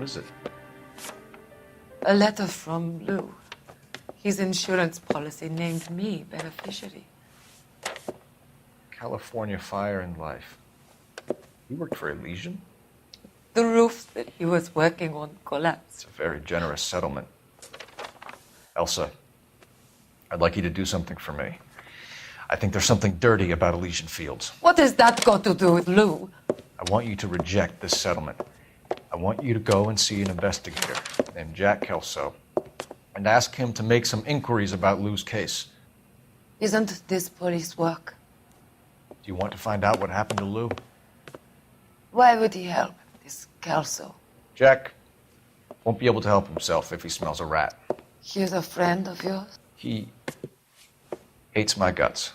is it? A letter from Lou. His insurance policy named me beneficiary. California Fire and Life. You worked for Elysian? The roof that he was working on collapsed. It's a very generous settlement. Elsa, I'd like you to do something for me. I think there's something dirty about Elysian Fields. What has that got to do with Lou? I want you to reject this settlement. I want you to go and see an investigator named Jack Kelso and ask him to make some inquiries about Lou's case. Isn't this police work? Do you want to find out what happened to Lou? Why would he help this Kelso? Jack won't be able to help himself if he smells a rat. He's a friend of yours? He hates my guts.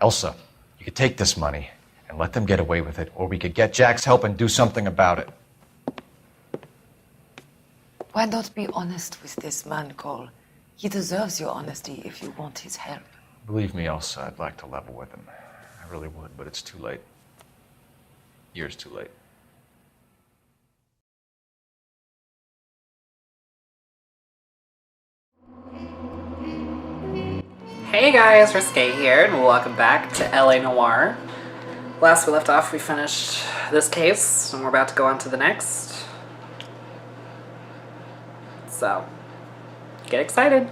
Elsa, you could take this money and let them get away with it, or we could get Jack's help and do something about it. Why not be honest with this man, Cole? He deserves your honesty if you want his help. Believe me, Elsa, I'd like to level with him. I really would, but it's too late. Years too late. Hey guys, Risque here, and welcome back to LA Noire. Last we left off, we finished this case, and we're about to go on to the next. So, get excited.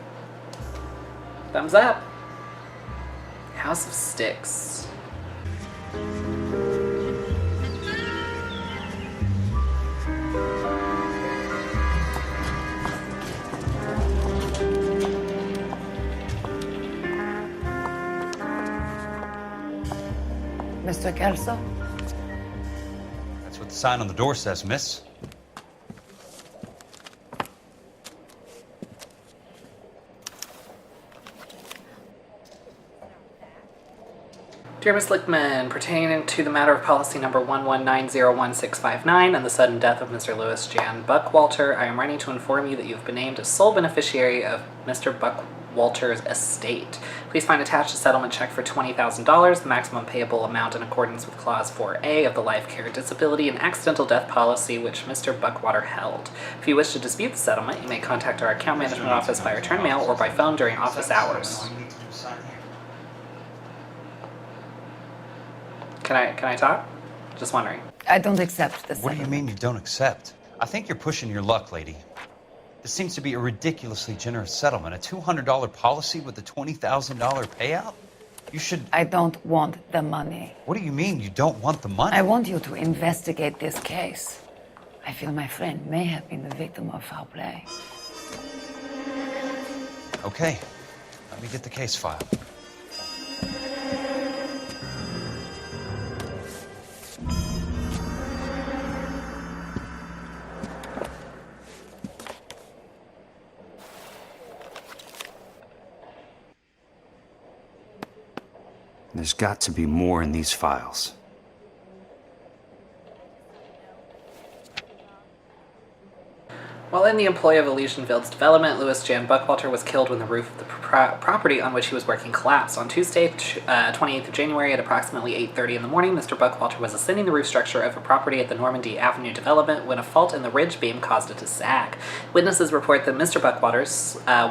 Thumbs up. House of Sticks. Mr. Kelso? That's what the sign on the door says, miss. Dear Miss Lickman, pertaining to the matter of policy number 11901659 and the sudden death of Mr. Louis Jan Buckwalter, I am writing to inform you that you have been named as sole beneficiary of Mr. Buckwalter's estate. Please find attached a settlement check for $20,000, the maximum payable amount in accordance with Clause 4A of the Life Care Disability and Accidental Death Policy which Mr. Buckwater held. If you wish to dispute the settlement, you may contact our account management office by return mail or by phone during office hours. Can I talk? Just wondering. I don't accept this. What do you mean you don't accept? I think you're pushing your luck, lady. This seems to be a ridiculously generous settlement. A $200 policy with a $20,000 payout? You should... I don't want the money. What do you mean you don't want the money? I want you to investigate this case. I feel my friend may have been the victim of foul play. Okay. Let me get the case file. There's got to be more in these files. While in the employ of Elysian Fields Development, Louis Jan Buckwalter was killed when the roof of the property on which he was working collapsed. On Tuesday, 28th of January at approximately 8:30 in the morning, Mr. Buckwalter was ascending the roof structure of a property at the Normandy Avenue development when a fault in the ridge beam caused it to sag. Witnesses report that Mr.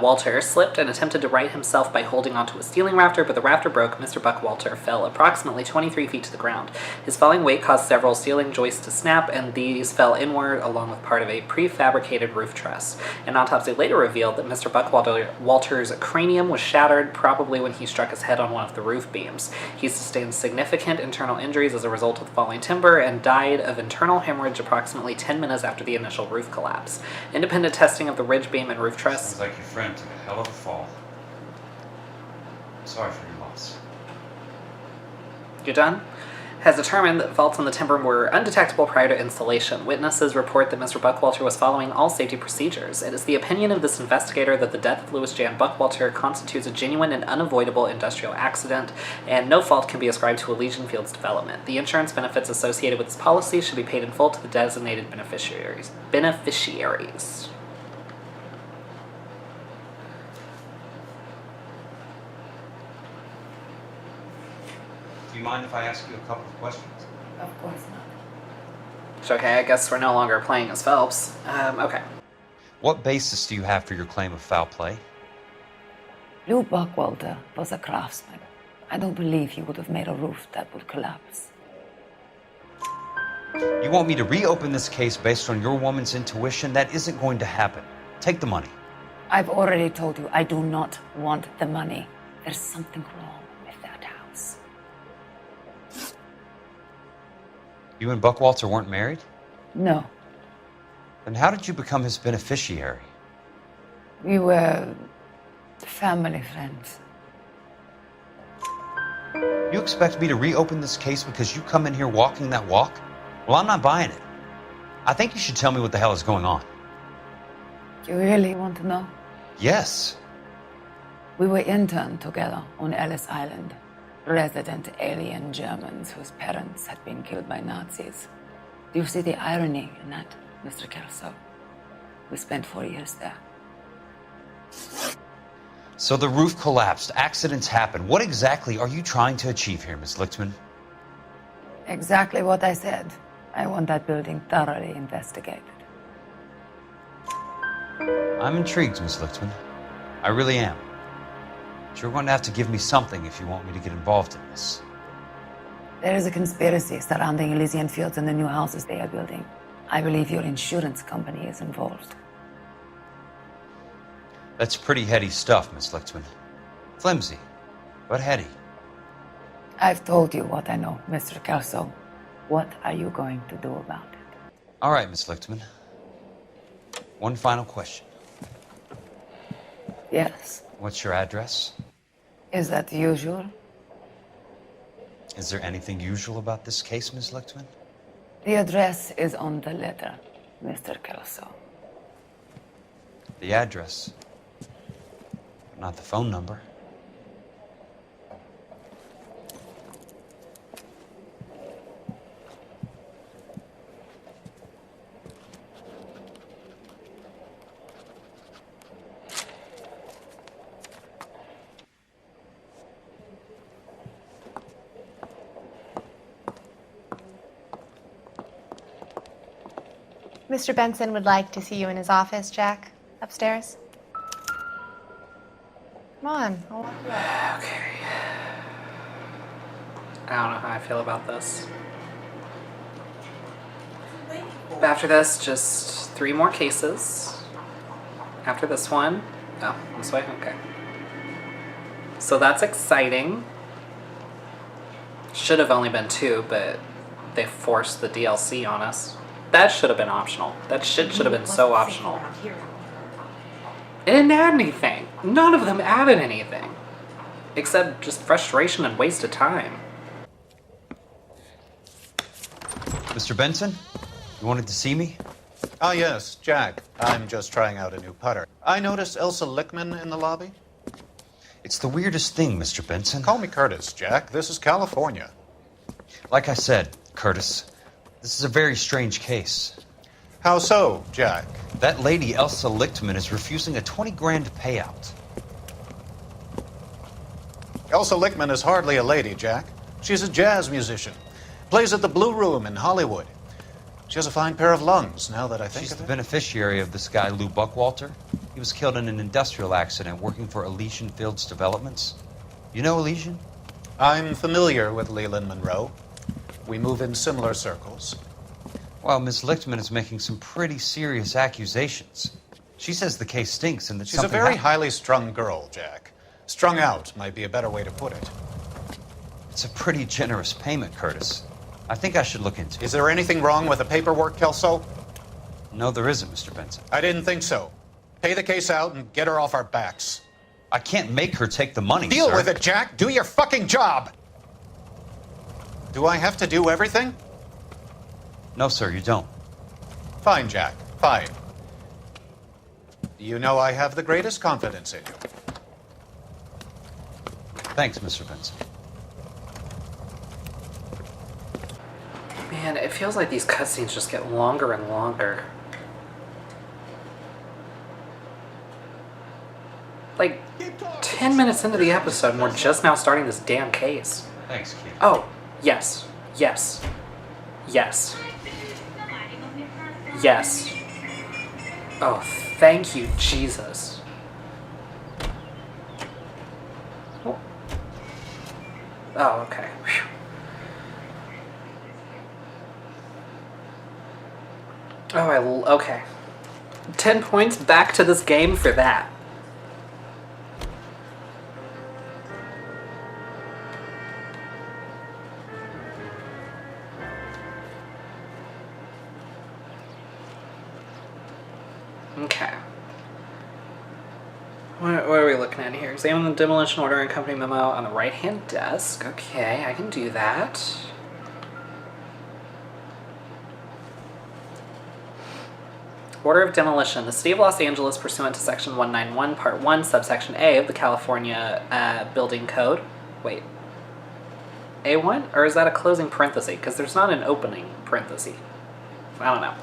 Walter slipped and attempted to right himself by holding onto a ceiling rafter, but the rafter broke. Mr. Buckwalter fell approximately 23 feet to the ground. His falling weight caused several ceiling joists to snap, and these fell inward along with part of a prefabricated roof truss. An autopsy later revealed that Mr. Buckwalter's cranium was shattered, probably when he struck his head on one of the roof beams. He sustained significant internal injuries as a result of the falling timber and died of internal hemorrhage approximately 10 minutes after the initial roof collapse. Independent testing of the ridge beam and roof truss... Sounds like your friend took a hell of a fall. Sorry for your loss. You done? Has determined that faults in the timber were undetectable prior to installation. Witnesses report that Mr. Buckwalter was following all safety procedures. It is the opinion of this investigator that the death of Louis Jan Buckwalter constitutes a genuine and unavoidable industrial accident, and no fault can be ascribed to Elysian Fields Development. The insurance benefits associated with this policy should be paid in full to the designated beneficiaries. Do you mind if I ask you a couple of questions? Of course not. Okay, I guess we're no longer playing as Phelps. Okay. What basis do you have for your claim of foul play? Lou Buckwalter was a craftsman. I don't believe he would have made a roof that would collapse. You want me to reopen this case based on your woman's intuition? That isn't going to happen. Take the money. I've already told you I do not want the money. There's something wrong with that house. You and Buckwalter weren't married? No, Then how did you become his beneficiary? we were family friends. You expect me to reopen this case because you come in here walking that walk? Well, I'm not buying it. I think you should tell me what the hell is going on. You really want to know? Yes. We were interned together on Ellis Island. Resident alien Germans whose parents had been killed by Nazis. Do you see the irony in that, Mr. Kelso? We spent 4 years there. So the roof collapsed, accidents happen. What exactly are you trying to achieve here, Miss Lichtman? Exactly what I said. I want that building thoroughly investigated. I'm intrigued, Miss Lichtman. I really am. But you're going to have to give me something if you want me to get involved in this. There is a conspiracy surrounding Elysian Fields and the new houses they are building. I believe your insurance company is involved. That's pretty heady stuff, Miss Lichtman. Flimsy, but heady. I've told you what I know, Mr. Kelso. What are you going to do about it? All right, Miss Lichtman. One final question. Yes. What's your address? Is that usual? Is there anything usual about this case, Miss Lichtman? The address is on the letter, Mr. Kelso. The address, not the phone number. Mr. Benson would like to see you in his office, Jack. Upstairs. Come on. I'll walk you up. Okay. I don't know how I feel about this. After this, just 3 more cases. After this one. Oh, this way? Okay. So that's exciting. Should have only been 2, but they forced the DLC on us. That should have been optional. That shit should have been so optional. It didn't add anything. None of them added anything. Except just frustration and waste of time. Mr. Benson, you wanted to see me? Ah, yes, Jack. I'm just trying out a new putter. I noticed Elsa Lichtman in the lobby. It's the weirdest thing, Mr. Benson. Call me Curtis, Jack. This is California. Like I said, Curtis, this is a very strange case. How so, Jack? That lady, Elsa Lichtman, is refusing a 20 grand payout. Elsa Lichtman is hardly a lady, Jack. She's a jazz musician. Plays at the Blue Room in Hollywood. She has a fine pair of lungs, now that I think She's of the it. beneficiary of this guy, Lou Buckwalter. He was killed in an industrial accident working for Elysian Fields Developments. You know Elysian? I'm familiar with Leland Monroe. We move in similar circles. Well, Miss Lichtman is making some pretty serious accusations. She says the case stinks and that She's a something very hap- highly strung girl, Jack. Strung out might be a better way to put it. It's a pretty generous payment, Curtis. I think I should look into it. Is there anything wrong with the paperwork, Kelso? No, there isn't, Mr. Benson. I didn't think so. Pay the case out and get her off our backs. I can't make her take the money, Deal sir. with it, Jack. Do your fucking job. Do I have to do everything? No, sir, you don't. Fine, Jack. Fine. You know I have the greatest confidence in you. Thanks, Mr. Benson. Man, it feels like these cutscenes just get longer and longer. Like, 10 minutes into the episode and we're just now starting this damn case. Thanks, Keith. Oh, yes. Yes. Yes. Yes. Oh, thank you, Jesus. Oh, oh okay. Whew. Oh, okay. 10 points back to this game for that. Okay. What are we looking at here? Examine the demolition order and company memo on the right-hand desk. Okay, I can do that. Order of demolition. The City of Los Angeles, pursuant to Section 191, Part 1, Subsection A of the California Building Code. Wait. A1? Or is that a closing parenthesis? Because there's not an opening parenthesis. I don't know.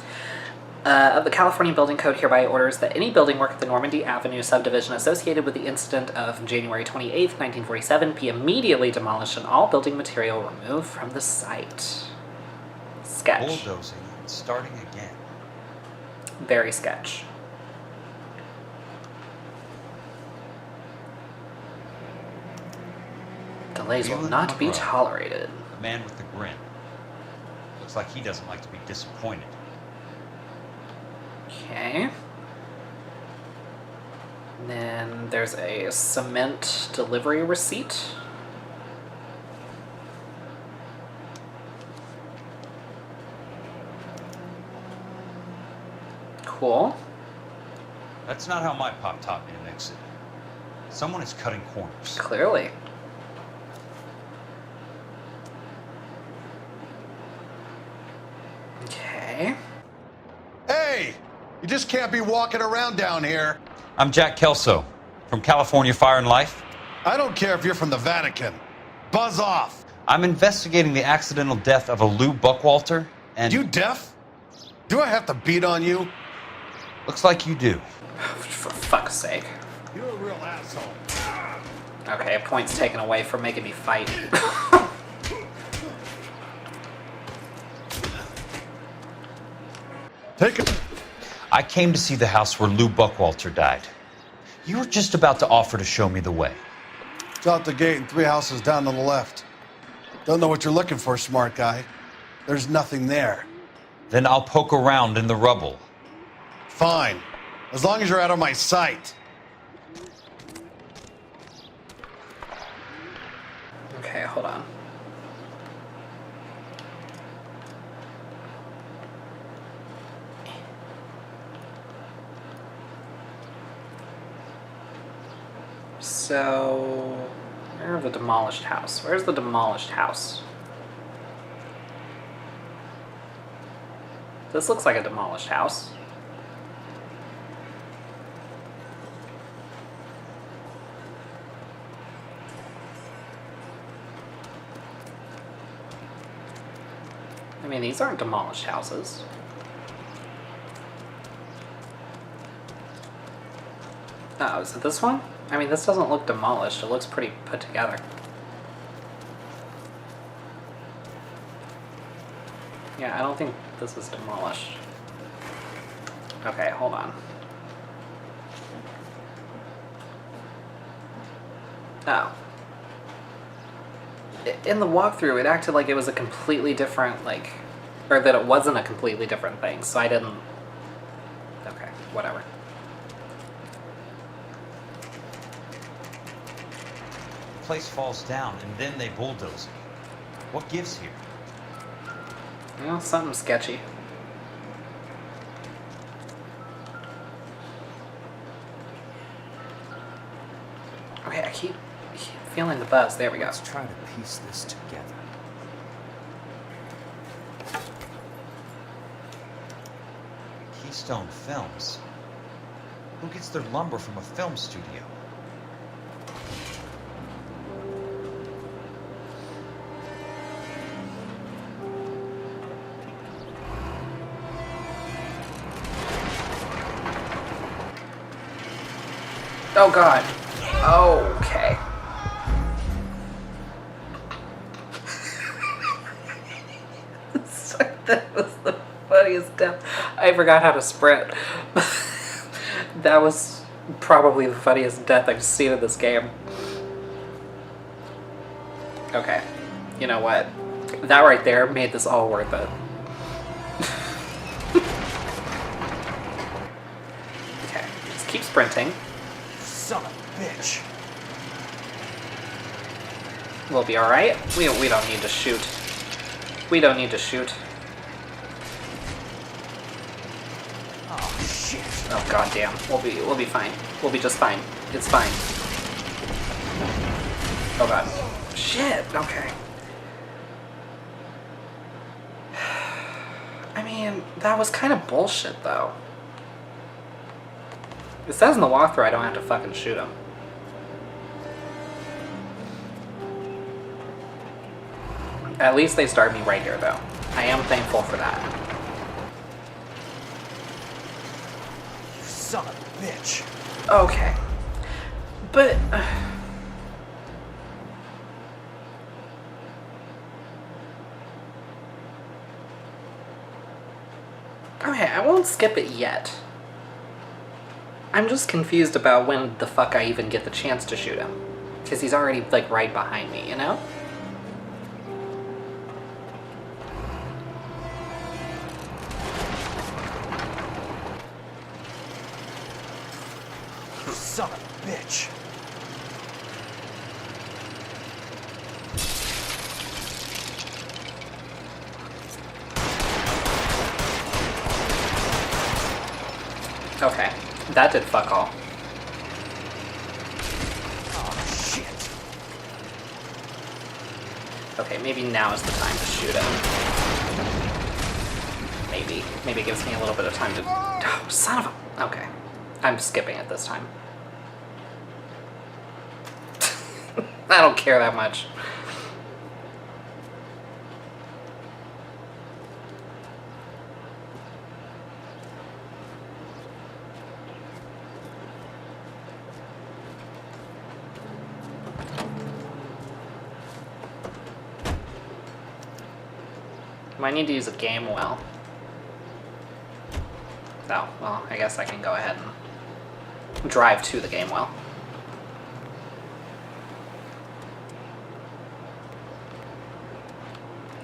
Of the California Building Code hereby orders that any building work at the Normandy Avenue subdivision associated with the incident of January 28th, 1947 be immediately demolished and all building material removed from the site. Sketch. Bulldozing and starting again. Very sketch. Delays will Leland not be McGraw. tolerated. The man with the grin. Looks like he doesn't like to be disappointed. Okay. Then there's a cement delivery receipt. Cool. That's not how my pop taught me to mix it. Someone is cutting corners. Clearly. Okay. Hey! You just can't be walking around down here. I'm Jack Kelso from California Fire and Life. I don't care if you're from the Vatican. Buzz off. I'm investigating the accidental death of a Lou Buckwalter, and You deaf? Do I have to beat on you? looks like you do. For fuck's sake. You're a real asshole. Okay, a point's taken away for making me fight. Take it. I came to see the house where Lou Buckwalter died. You were just about to offer to show me the way. It's out the gate and 3 houses down on the left. Don't know what you're looking for, smart guy. There's nothing there. Then I'll poke around in the rubble. Fine. As long as you're out of my sight. Okay, hold on. So, where's the demolished house? Where's the demolished house? This looks like a demolished house. I mean, these aren't demolished houses. Oh, is it this one? I mean, this doesn't look demolished. It looks pretty put together. Yeah, I don't think this is demolished. Okay, hold on. Oh. In the walkthrough, it acted like it was a completely different, like, or that it wasn't a completely different thing, so I didn't... Okay, whatever. The place falls down, and then they bulldoze it. What gives here? Well, something sketchy. Okay, I keep feeling the buzz. There we go. Let's try to piece this together. Keystone Films. Who gets their lumber from a film studio? Oh god. Okay. That was the funniest death. I forgot how to sprint. That was probably the funniest death I've seen in this game. Okay. You know what? That right there made this all worth it. Okay. Just keep sprinting. Son of a bitch. We'll be alright. We don't need to shoot. We don't need to shoot. Oh, shit. Oh goddamn. We'll be fine. We'll be just fine. It's fine. Oh god. Shit. Okay. I mean, that was kind of bullshit though. It says in the walkthrough I don't have to fucking shoot him. At least they started me right here though. I am thankful for that. You son of a bitch. Okay. But... okay, I won't skip it yet. I'm just confused about when the fuck I even get the chance to shoot him. Because he's already, like, right behind me, you know? You son of a bitch. Okay, that did fuck all. Oh, shit. Okay, maybe now is the time to shoot him. Maybe. Maybe it gives me a little bit of time to... Oh, son of a... Okay. I'm skipping it this time. I don't care that much. Might need to use a game well. Oh, well, I guess I can go ahead and drive to the game well.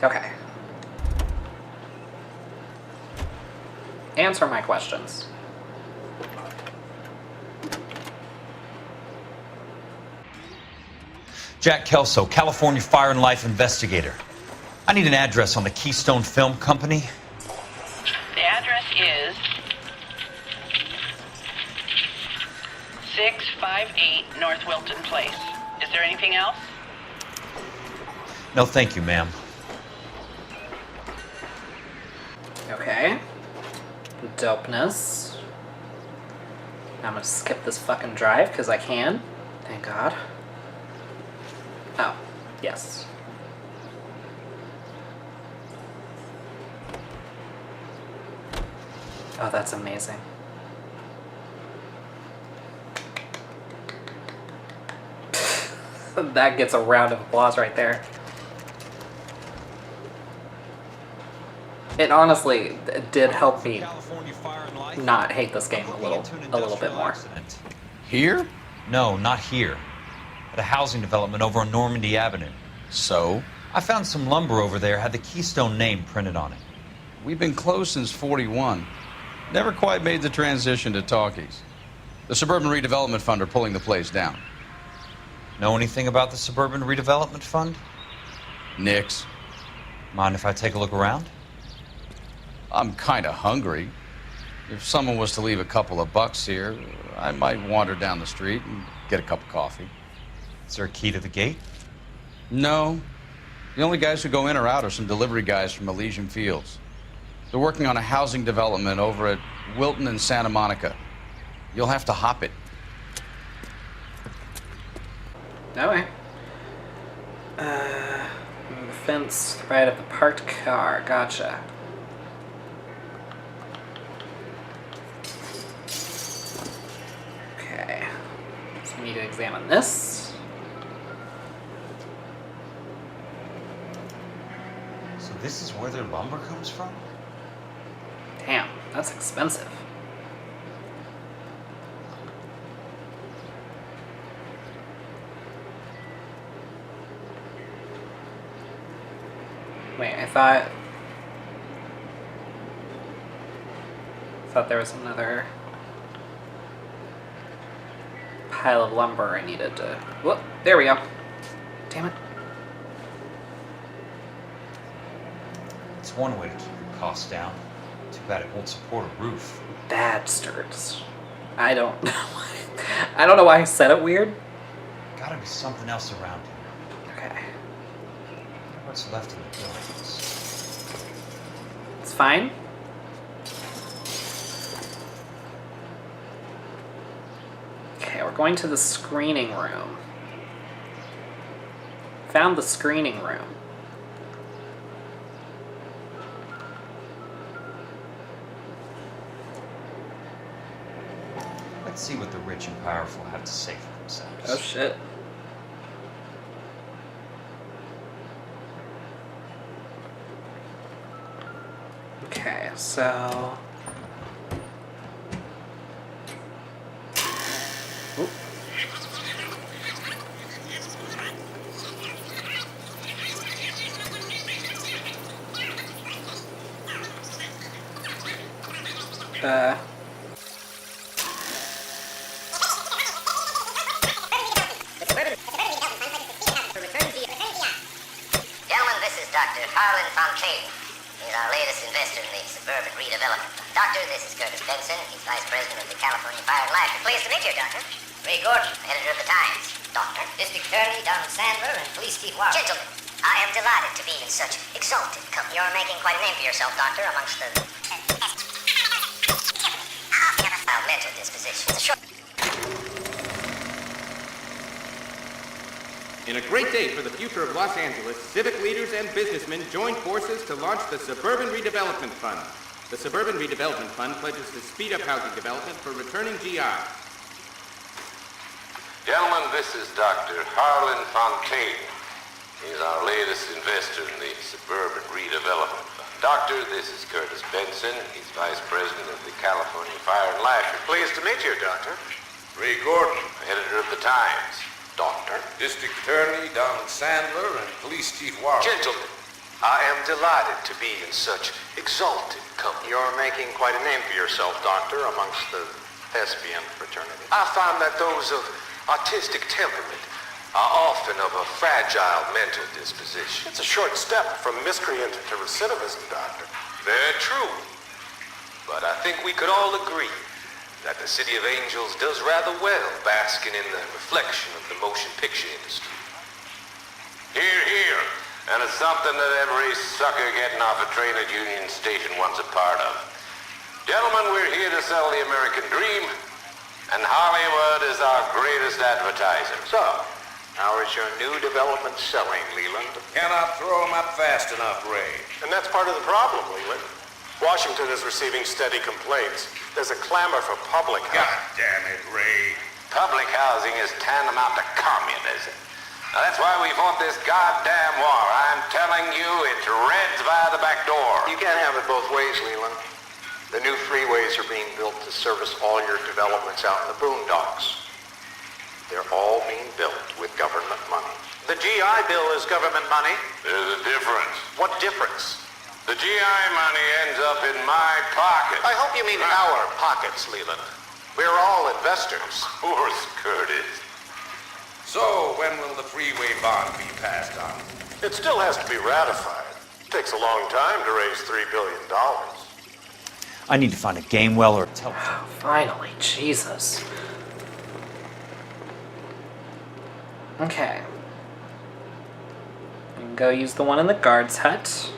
Okay. Answer my questions. Jack Kelso, California Fire and Life investigator. I need an address on the Keystone Film Company. The address is 658 North Wilton Place. Is there anything else? No, thank you, ma'am. Okay. Dopeness. I'm gonna skip this fucking drive because I can. Thank God. Oh, yes. Oh, that's amazing. That gets a round of applause right there. It honestly did help me not hate this game a little bit more. Here? No, not here. At a housing development over on Normandy Avenue. So? I found some lumber over there, had the Keystone name printed on it. We've been closed since '41. Never quite made the transition to talkies. The Suburban Redevelopment Fund are pulling the place down. Know anything about the Suburban Redevelopment Fund? Nix. Mind if I take a look around? I'm kind of hungry. If someone was to leave a couple of bucks here, I might wander down the street and get a cup of coffee. Is there a key to the gate? No. The only guys who go in or out are some delivery guys from Elysian Fields. They're working on a housing development over at Wilton and Santa Monica. You'll have to hop it. No way. The fence right of the parked car. Gotcha. Okay. So we need to examine this. So this is where their lumber comes from? Damn. That's expensive. Wait, I thought there was another pile of lumber I needed to... Whoop, there we go. Damn it. It's one way to keep your costs down. Too bad it won't support a roof. Bastards. I don't know why. I don't know why I said it weird. Gotta be something else around here. Okay. What's left in the buildings? It's fine. Okay, we're going to the screening room. Found the screening room. Let's see what the rich and powerful have to say for themselves. Oh shit. Okay, so... Oop. Gentlemen, this is Dr. Harlan Fontaine. He's our latest investor in the suburban redevelopment. Doctor, this is Curtis Benson. He's vice president of the California Fire and Life. Pleased to meet you, Doctor. Ray Gordon, editor of the Times. Doctor, District Attorney Donald Sandler and Police Chief Warren. Gentlemen, I am delighted to be in such exalted company. You're making quite a name for yourself, Doctor, amongst the mental disposition. It's a short... In a great day for the future of Los Angeles, civic leaders and businessmen joined forces to launch the Suburban Redevelopment Fund. The Suburban Redevelopment Fund pledges to speed up housing development for returning GIs. Gentlemen, this is Dr. Harlan Fontaine. He's our latest investor in the Suburban Redevelopment Fund. Doctor, this is Curtis Benson. He's vice president of the California Fire and Life. Pleased to meet you, Doctor. Ray Gordon, editor of the Times. Doctor. District Attorney Donald Sandler and Police Chief Warren. Gentlemen, I am delighted to be in such exalted company. You're making quite a name for yourself, Doctor, amongst the thespian fraternity. I find that those of artistic temperament are often of a fragile mental disposition. It's a short step from miscreant to recidivism, Doctor. Very true. But I think we could all agree that the City of Angels does rather well basking in the reflection of the motion picture industry. Hear, hear. And it's something that every sucker getting off a train at Union Station wants a part of. Gentlemen, we're here to sell the American dream, and Hollywood is our greatest advertiser. So, how is your new development selling, Leland? Cannot throw them up fast enough, Ray. And that's part of the problem, Leland. Washington is receiving steady complaints. There's a clamor for public housing. God damn it, Ray. Public housing is tantamount to communism. Now, that's why we fought this goddamn war. I'm telling you, it's Reds via the back door. You can't have it both ways, Leland. The new freeways are being built to service all your developments out in the boondocks. They're all being built with government money. The GI Bill is government money. There's a difference. What difference? The GI money ends up in my pocket. I hope you mean our pockets, Leland. We're all investors. Poor Curtis. So, when will the freeway bond be passed on? It still has to be ratified. It takes a long time to raise $3 billion. I need to find a game well or a telephone. Finally, Jesus. Okay. We can go use the one in the guard's hut.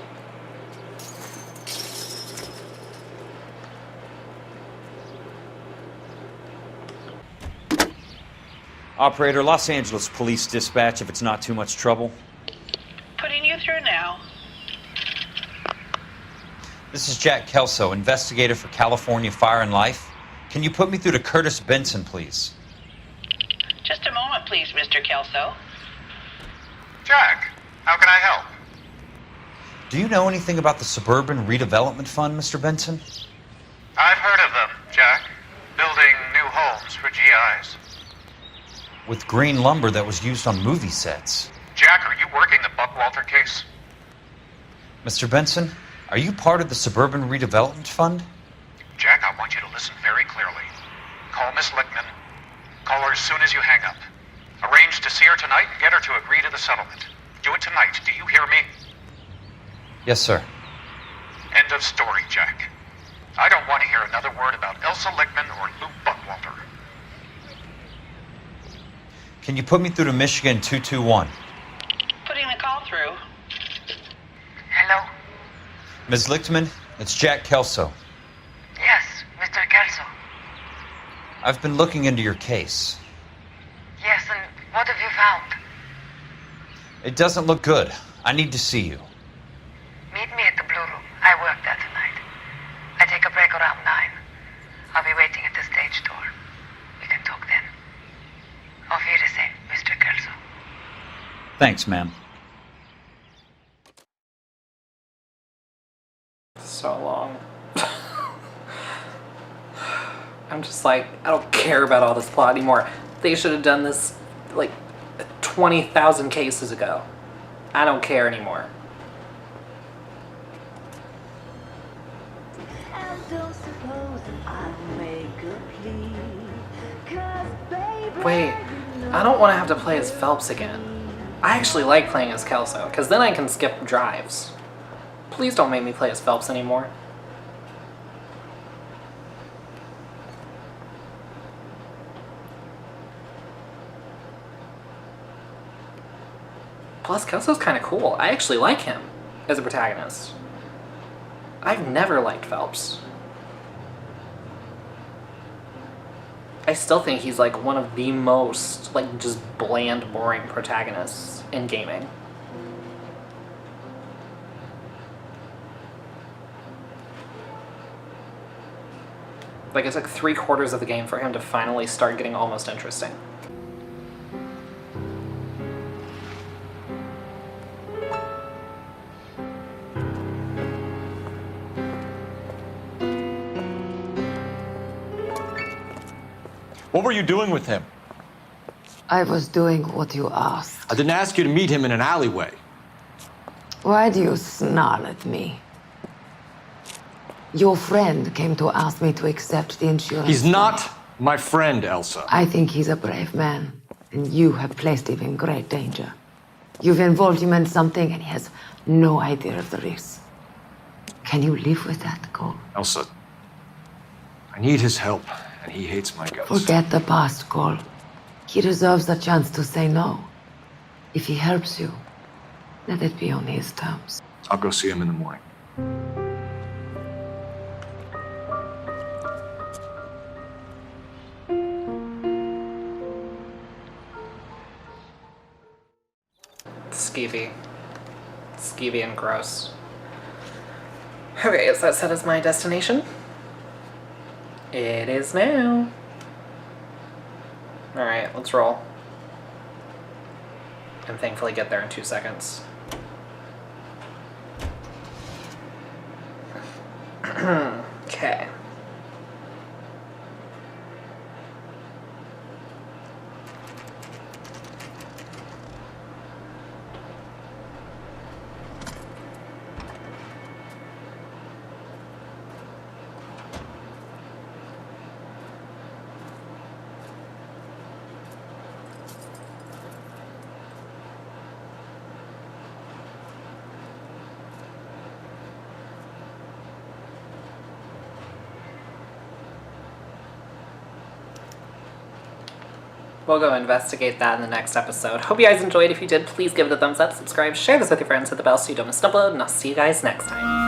Operator, Los Angeles Police Dispatch, if it's not too much trouble. Putting you through now. This is Jack Kelso, investigator for California Fire and Life. Can you put me through to Curtis Benson, please? Just a moment, please, Mr. Kelso. Jack, how can I help? Do you know anything about the Suburban Redevelopment Fund, Mr. Benson? I've heard of them, Jack. Building new homes for GIs. With green lumber that was used on movie sets. Jack, are you working the Buckwalter case? Mr. Benson, are you part of the Suburban Redevelopment Fund? Jack, I want you to listen very clearly. Call Miss Lickman. Call her as soon as you hang up. Arrange to see her tonight and get her to agree to the settlement. Do it tonight. Do you hear me? Yes, sir. End of story, Jack. I don't want to hear another word about Elsa Lickman or Luke Buckwalter. Can you put me through to Michigan 221? Putting the call through. Hello? Ms. Lichtman, it's Jack Kelso. Yes, Mr. Kelso. I've been looking into your case. Yes, and what have you found? It doesn't look good. I need to see you. Meet me at the Blue Room. I work there tonight. I take a break around 9. I'll be waiting at the stage door. We can talk then. Auf Wiedersehen, Mr. Kelso. Thanks, ma'am. So long. I'm just like, I don't care about all this plot anymore. They should have done this like 20,000 cases ago. I don't care anymore. Wait, I don't want to have to play as Phelps again. I actually like playing as Kelso, because then I can skip drives. Please don't make me play as Phelps anymore. Plus, Kelso's kind of cool. I actually like him as a protagonist. I've never liked Phelps. I still think he's like one of the most like just bland, boring protagonists in gaming. Like, it took 3/4 of the game for him to finally start getting almost interesting. What were you doing with him? I was doing what you asked. I didn't ask you to meet him in an alleyway. Why do you snarl at me? Your friend came to ask me to accept the insurance. He's not my friend, Elsa. I think he's a brave man, and you have placed him in great danger. You've involved him in something, and he has no idea of the risk. Can you live with that, Cole? Elsa, I need his help, and he hates my guts. Forget the past, Cole. He deserves a chance to say no. If he helps you, let it be on his terms. I'll go see him in the morning. Skeevy. Skeevy and gross. Okay, is that set as my destination? It is now. Alright, let's roll. And thankfully get there in 2 seconds. Okay. We'll go investigate that in the next episode. Hope you guys enjoyed. If you did, please give it a thumbs up, subscribe, share this with your friends, hit the bell so you don't miss an upload, and I'll see you guys next time.